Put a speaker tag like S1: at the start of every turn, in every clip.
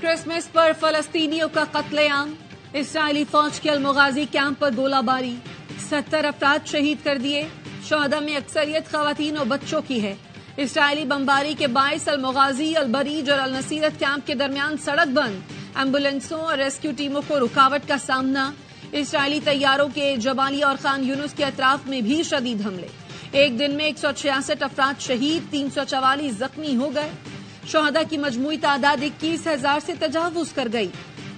S1: Christmas पर फलस्तीनियों का कत्लेआम, इस्राएली फौज के अल-मुगाजी कैंप पर गोलाबारी, 70 अफराद शहीद कर दिए। शोहदा में अक्सरियत खवातीन और बच्चों की है। इस्राएली बमबारी के बायस अल-मुगाजी, अल-बरीज और अल-नसीरत कैंप के दरमियान सड़क बंद, एम्बुलेंसों और रेस्क्यू टीमों को रुकावट का सामना। इस्राएली तैयारों के जबालिया और खान यूनुस के अतराफ में भी शदीद हमले। एक दिन में 166 अफराद शहीद, 344 जख्मी हो गए। शोहदा की मजमूई तादाद 21,000 से तजावुज कर गई।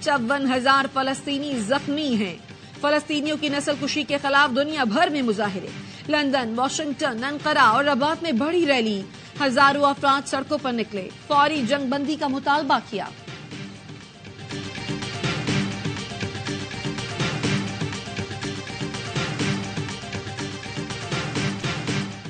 S1: 54,000 फलस्तीनी जख्मी हैं। फलस्तीनियों की नस्लकुशी के खिलाफ दुनिया भर में मुजाहिरे। लंदन, वाशिंगटन, अंकारा और रबात में बड़ी रैली। हजारों अफराद सड़कों पर निकले, फौरी जंगबंदी का मुतालबा किया।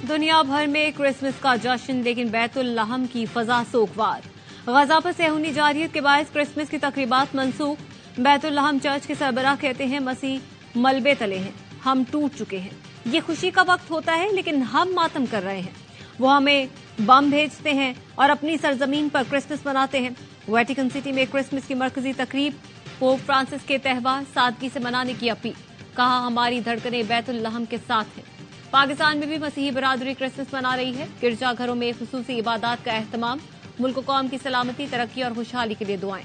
S2: दुनिया भर में क्रिसमस का जश्न, लेकिन बैतुल लहम की फजा सोगवार। गजा पर सेहूनी जारियत के बायस क्रिसमस की तकरीबात मनसूख। बैतुल लहम चर्च के सरबराह कहते हैं मसीह मलबे तले हैं, हम टूट चुके हैं। ये खुशी का वक्त होता है, लेकिन हम मातम कर रहे हैं। वो हमें बम भेजते हैं और अपनी सरजमीन पर क्रिसमस मनाते हैं। वेटिकन सिटी में क्रिसमस की मरकजी तकरीब, पोप फ्रांसिस के त्यौहार सादगी से मनाने की अपील। कहा हमारी धड़कनें बैतुल लहम के साथ हैं। पाकिस्तान में भी मसीही बरादरी क्रिसमस मना रही है। गिरजाघरों में खुसूसी इबादत का एहतमाम। मुल्क कौम की सलामती, तरक्की और खुशहाली के लिए दुआएं।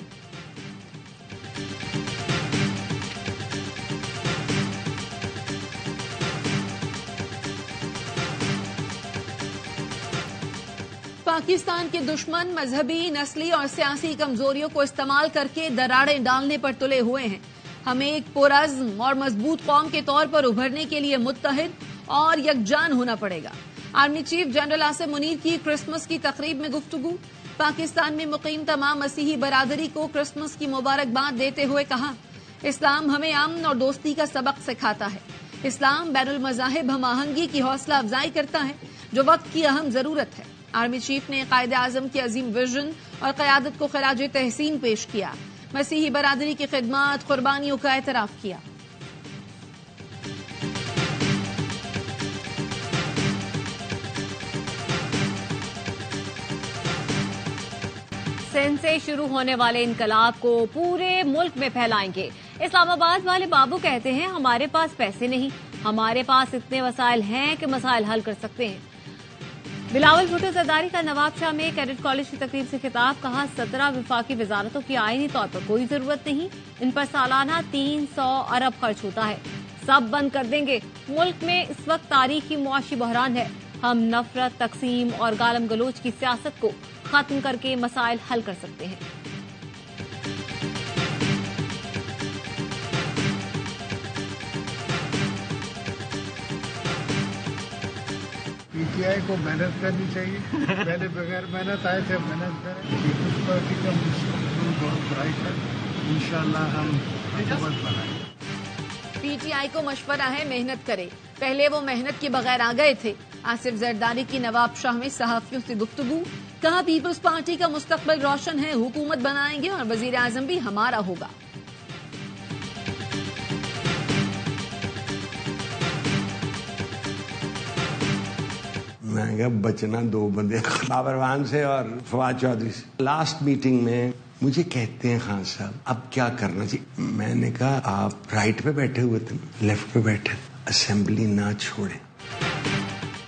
S1: पाकिस्तान के दुश्मन मजहबी, नस्ली और सियासी कमजोरियों को इस्तेमाल करके दरारें डालने पर तुले हुए हैं। हमें एक पुरअज़्म और मजबूत कौम के तौर पर उभरने के लिए मुत्तहिद और यकजान होना पड़ेगा। Army chief general Asim Munir की क्रिसमस की तकरीब में गुफ्तगू। पाकिस्तान में मुकीम तमाम मसीही बरादरी को क्रिसमस की मुबारकबाद देते हुए कहा, इस्लाम हमें अमन और दोस्ती का सबक सिखाता है। इस्लाम बैनुल मज़ाहिब हम आहंगी की हौसला अफजाई करता है, जो वक्त की अहम जरूरत है। आर्मी चीफ ने कायदे आजम की अजीम विजन और क़यादत को खिराज तहसीन पेश किया। मसीही बरादरी की खिदमत, कुर्बानियों का एतराफ किया।
S2: सिंध से शुरू होने वाले इनकलाब को पूरे मुल्क में फैलाएंगे। इस्लामाबाद वाले बाबू कहते हैं हमारे पास पैसे नहीं, हमारे पास इतने वसाइल हैं कि मसाइल हल कर सकते हैं। बिलावल भुट्टो जरदारी का नवाब शाह में कैडेट कॉलेज की तकरीब से खिताब। कहा 17 विफाकी वजारतों की आईनी तौर पर कोई जरूरत नहीं, इन पर सालाना 300 अरब खर्च होता है, सब बंद कर देंगे। मुल्क में इस वक्त तारीखी मुआशी बहरान है। हम नफरत, तकसीम और गालम गलोच की सियासत को खत्म करके मसाइल हल कर सकते हैं।
S3: पीटीआई को मेहनत करनी चाहिए। पहले बगैर मेहनत आए थे, मेहनत करें। पीपल्स पार्टी का मुस्तकबिल बहुत ब्राइट है, इंशाल्लाह हम हुकूमत बनाएंगे।
S1: पीटीआई को मशवरा है मेहनत करे, पहले वो मेहनत के बगैर आ गए थे। आसिफ जरदारी की नवाब शाह में सहाफियों से गुफ्तगू। कहा पीपल्स पार्टी का मुस्तकबिल रोशन है, हुकूमत बनाएंगे और वजीर आजम भी हमारा होगा।
S4: मैं क्या बचना दो बंदे, बाबर खान से और फवाद चौधरी से। लास्ट मीटिंग में मुझे कहते हैं खान साहब अब क्या करना चाहिए। मैंने कहा आप राइट पे बैठे हुए थे, लेफ्ट पे बैठे, असेंबली ना छोड़े।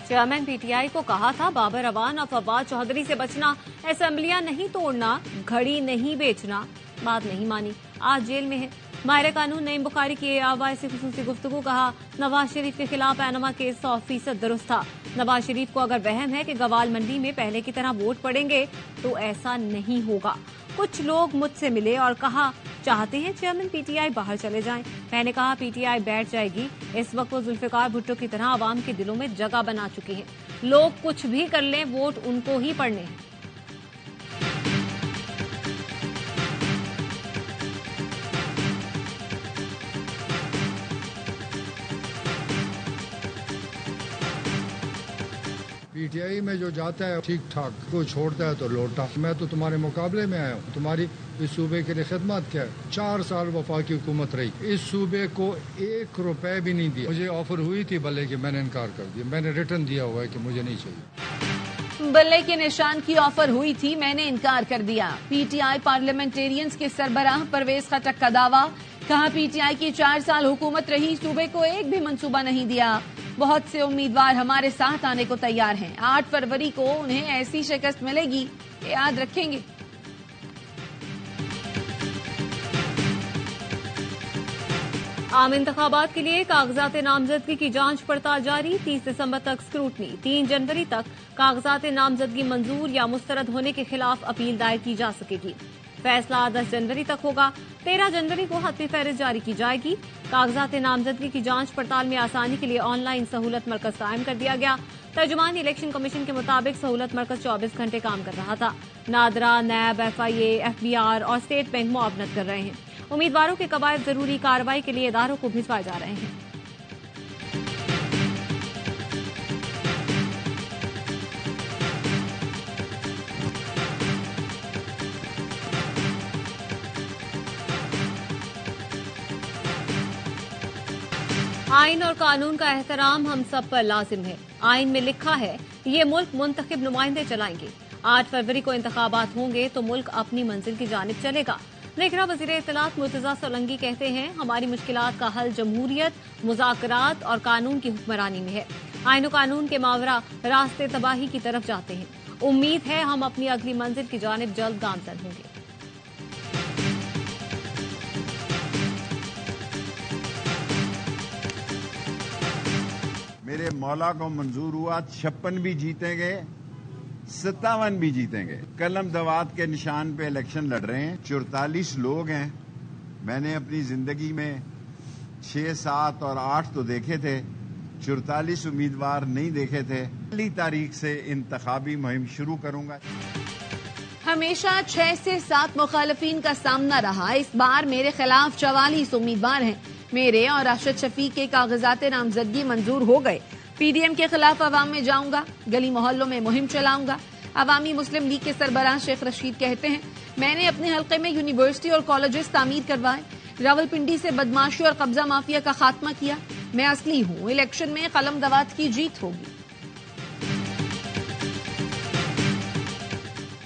S2: चेयरमैन पीटीआई को कहा था बाबर अवान और फवाद चौधरी से बचना, असेंबलियां नहीं तोड़ना, घड़ी नहीं बेचना। बात नहीं मानी, आज जेल में है। माहिर कानून नईम बुखारी की आवाज से खुसूसी गुफ्तगू। कहा नवाज शरीफ के खिलाफ पैनामा केस 100% दुरुस्त था। नवाज शरीफ को अगर वहम है कि गवाल मंडी में पहले की तरह वोट पड़ेंगे तो ऐसा नहीं होगा। कुछ लोग मुझसे मिले और कहा चाहते हैं चेयरमैन पीटीआई बाहर चले जाएं। मैंने कहा पीटीआई बैठ जाएगी। इस वक्त वो जुल्फिकार भुट्टो की तरह आवाम के दिलों में जगह बना चुकी है। लोग कुछ भी कर लें, वोट उनको ही पड़ने हैं।
S3: पीटीआई में जो जाता है ठीक ठाक, कोई छोड़ता है तो लौटा। मैं तो तुम्हारे मुकाबले में आया हूँ। तुम्हारी इस सूबे के लिए खिदमत क्या है। 4 साल वफाकी हुकूमत रही, इस सूबे को 1 रुपए भी नहीं दिया। मुझे ऑफर हुई थी भले कि मैंने इनकार कर दिया। मैंने रिटर्न दिया हुआ है कि मुझे नहीं चाहिए।
S1: बल्ले के निशान की ऑफर हुई थी, मैंने इनकार कर दिया। पीटीआई पार्लियामेंटेरियंस के सरबराह परवेज खटक का दावा, कहा पीटीआई की 4 साल हुकूमत रही, सूबे को एक भी मंसूबा नहीं दिया। बहुत से उम्मीदवार हमारे साथ आने को तैयार हैं। 8 फरवरी को उन्हें ऐसी शिकस्त मिलेगी कि याद रखेंगे।
S2: आम इंतखाबात के लिए कागजात नामजदगी की जांच पड़ताल जारी, 30 दिसंबर तक स्क्रूटनी। 3 जनवरी तक कागजात नामजदगी मंजूर या मुस्तरद होने के खिलाफ अपील दायर की जा सकेगी। फैसला 10 जनवरी तक होगा। 13 जनवरी को हतमी फहरिस्त जारी की जाएगी। कागजात नामजदगी की जांच पड़ताल में आसानी के लिए ऑनलाइन सहूलत मरकज कायम कर दिया गया। तर्जुमान इलेक्शन कमीशन के मुताबिक सहूलत मरकज 24 घंटे काम कर रहा था। नादरा, नैब, FIA, FBR और स्टेट बैंक मुआवनत कर रहे हैं। उम्मीदवारों के कवायद जरूरी कार्रवाई के लिए इदारों को भिजवाए जा रहे हैं। आइन और कानून का एहतराम हम सब पर लाजिम है। आइन में लिखा है ये मुल्क मुंतखब नुमाइंदे चलाएंगे। 8 फरवरी को इंतखाबात होंगे तो मुल्क अपनी मंजिल की जानिब चलेगा। लेकिन वज़ीर इत्तलात मुर्तज़ा सोलंकी कहते हैं हमारी मुश्किलात का हल जमहूरियत, मुज़ाकरात और कानून की हुक्मरानी में है। आइन और कानून के मावरा रास्ते तबाही की तरफ जाते हैं। उम्मीद है हम अपनी अगली मंजिल की जानिब जल्द गामजन होंगे।
S5: मेरे मौला को मंजूर हुआ 56 भी जीतेंगे, 57 भी जीतेंगे। कलम दवात के निशान पे इलेक्शन लड़ रहे हैं। 44 लोग हैं। मैंने अपनी जिंदगी में 6, 7 और 8 तो देखे थे, 44 उम्मीदवार नहीं देखे थे। पहली तारीख से इंतखाबी मुहिम शुरू करूंगा।
S1: हमेशा 6 से 7 मुखालफीन का सामना रहा। इस बार मेरे खिलाफ 44 उम्मीदवार हैं। मेरे और राशिद शफीक के कागजात नामजदगी मंजूर हो गए। पीडीएम के खिलाफ अवाम में जाऊंगा, गली मोहल्लों में मुहिम चलाऊंगा। अवामी मुस्लिम लीग के सरबराह शेख रशीद कहते हैं मैंने अपने हल्के में यूनिवर्सिटी और कॉलेजेस तामीर करवाए, रावलपिंडी से बदमाशी और कब्जा माफिया का खात्मा किया। मैं असली हूं, इलेक्शन में कलम दवात की जीत होगी।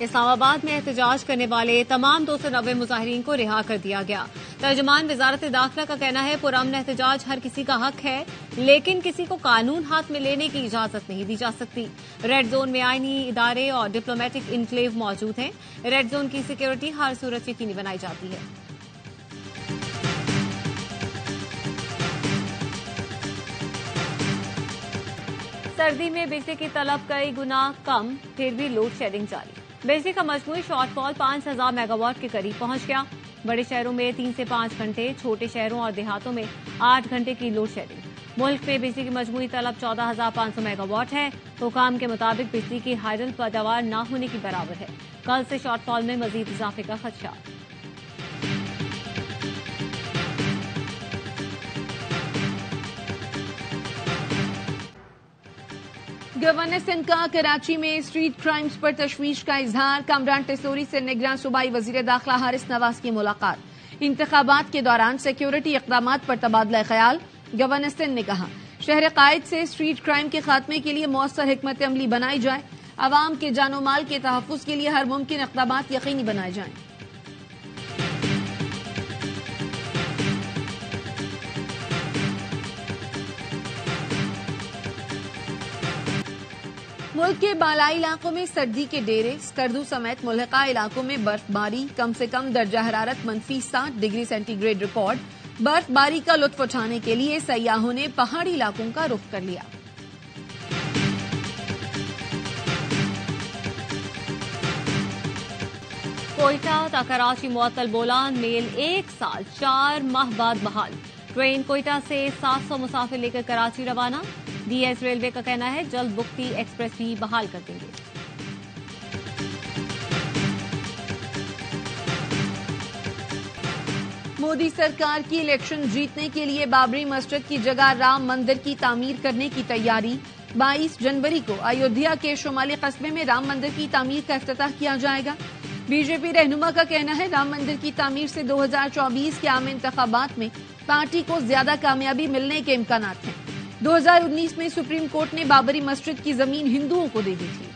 S2: इस्लामाबाद में एहतजाज करने वाले तमाम 290 मुजाहिरीन को रिहा कर दिया गया। तर्जुमान वजारत दाखिला का कहना है पुरअमन एहतजाज हर किसी का हक है, लेकिन किसी को कानून हाथ में लेने की इजाजत नहीं दी जा सकती। रेड जोन में आईनी इदारे और डिप्लोमेटिक इनक्लेव मौजूद हैं। रेड जोन की सिक्योरिटी हर सूरत यकीनी बनाई जाती है। सर्दी में बिजली की तलब कई गुना कम, फिर भी लोड शेडिंग जारी। बिजली का मजमूई शॉर्टफॉल 5000 मेगावाट के करीब पहुंच गया। बड़े शहरों में 3 से 5 घंटे, छोटे शहरों और देहातों में 8 घंटे की लोड शेडिंग। मुल्क में बिजली की मजमूई तलब 14,500 मेगावाट है। हुकाम के मुताबिक बिजली की हाइडल पैदावार न होने की बराबर है। कल से शॉर्टफॉल में मजीद इजाफे का खदशा।
S1: गवर्नर सिंध का कराची में स्ट्रीट क्राइम्स पर तशवीश का इजहार। कामरान टेसोरी से निगरान सूबाई वजीर दाखिला हारिस नवाज की मुलाकात। इंतखाबात के दौरान सिक्योरिटी इक़दामात पर तबादला ख्याल। गवर्नर सिंध ने कहा शहर कायद से स्ट्रीट क्राइम के खात्मे के लिए मौसर हिकमत अमली बनाई जाए। अवाम के जानो माल के तहफ़्फ़ुज़ के लिए हर मुमकिन इक़दामात यकीनी बनाए जाएं। मुल्क के बालाई इलाकों में सर्दी के डेरे, स्कर्दू समेत मुल्हिका इलाकों में बर्फबारी। कम से कम दर्जा हरारत -60 डिग्री सेंटीग्रेड रिकॉर्ड। बर्फबारी का लुत्फ उठाने के लिए सयाहों ने पहाड़ी इलाकों का रुख कर लिया।
S2: कोयटा ता कराची मुअत्तल बोलान मेल 1 साल 4 माह बाद बहाल। ट्रेन कोयटा से 700 मुसाफिर लेकर कराची रवाना। डीएस रेलवे का कहना है जल्द बुख्ती एक्सप्रेस भी बहाल कर देंगे।
S1: मोदी सरकार की इलेक्शन जीतने के लिए बाबरी मस्जिद की जगह राम मंदिर की तामीर करने की तैयारी। 22 जनवरी को अयोध्या के शुमाली कस्बे में राम मंदिर की तामीर का इफ्तिताह किया जाएगा। बीजेपी रहनुमा का कहना है राम मंदिर की तामीर से 2024 के आम इंतखाबात में पार्टी को ज्यादा कामयाबी मिलने के इम्कानात हैं। 2019 में सुप्रीम कोर्ट ने बाबरी मस्जिद की जमीन हिंदुओं को दे दी थी।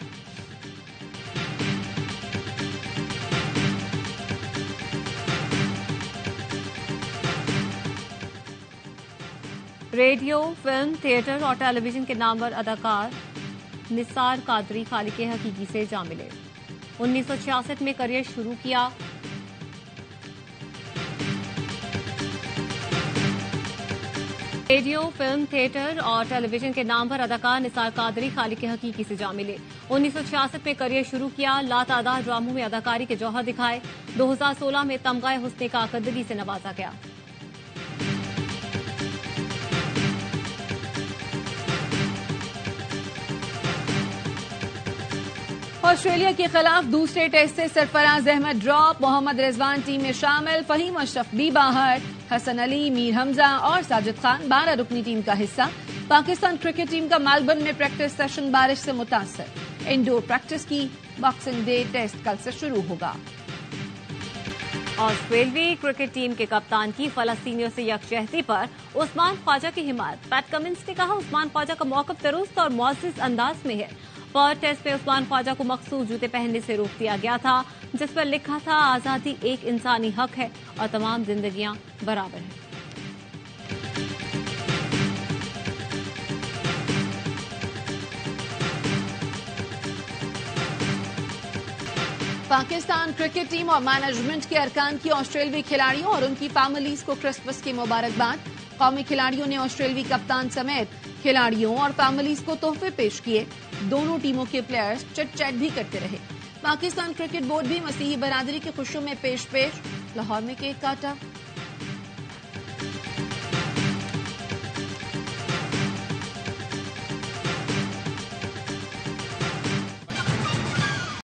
S2: रेडियो, फिल्म, थिएटर और टेलीविजन के नामवर अदाकार निसार कादरी खालिक हकीकी से जा मिले। 1966 में करियर शुरू किया। रेडियो, फिल्म, थिएटर और टेलीविजन के नाम पर अदाकार निसार कादरी खालिक हकीकी से जा मिले। 1966 में करियर शुरू किया। लातादाद ड्रामों में अदाकारी के जौहर दिखाए। 2016 में तमगाए हुस्ने का कदगी से नवाजा गया।
S1: ऑस्ट्रेलिया के खिलाफ दूसरे टेस्ट से सरफराज अहमद ड्रॉप, मोहम्मद रिजवान टीम में शामिल, फहीम अशरफ भी बाहर, हसन अली, मीर हमजा और साजिद खान 12 रुकनी टीम का हिस्सा। पाकिस्तान क्रिकेट टीम का मेलबर्न में प्रैक्टिस सेशन बारिश से मुतासर। इंडोर प्रैक्टिस की। बॉक्सिंग डे टेस्ट कल से शुरू होगा।
S2: ऑस्ट्रेलियाई क्रिकेट टीम के कप्तान की फलस्तीनियों से यकजहती पर उस्मान ख्वाजा की हिमायत। पैट कमिंस ने कहा, उस्मान ख्वाजा का मौक़िफ़ दुरुस्त और मुअज़्ज़ज़ अंदाज में है। पर टेस्ट में उस्मान ख्वाजा को मखसूस जूते पहनने से रोक दिया गया था, जिस पर लिखा था, आजादी एक इंसानी हक है और तमाम जिंदगियां बराबर हैं।
S1: पाकिस्तान क्रिकेट टीम और मैनेजमेंट के अरकान की ऑस्ट्रेलियाई खिलाड़ियों और उनकी फैमिलीज को क्रिसमस की मुबारकबाद। कौमी खिलाड़ियों ने ऑस्ट्रेलियाई कप्तान समेत खिलाड़ियों और फैमिलीज को तोहफे पेश किए। दोनों टीमों के प्लेयर्स चिट चैट भी करते रहे। पाकिस्तान क्रिकेट बोर्ड भी मसीही बरादरी की खुशियों में पेश। लाहौर में केक काटा।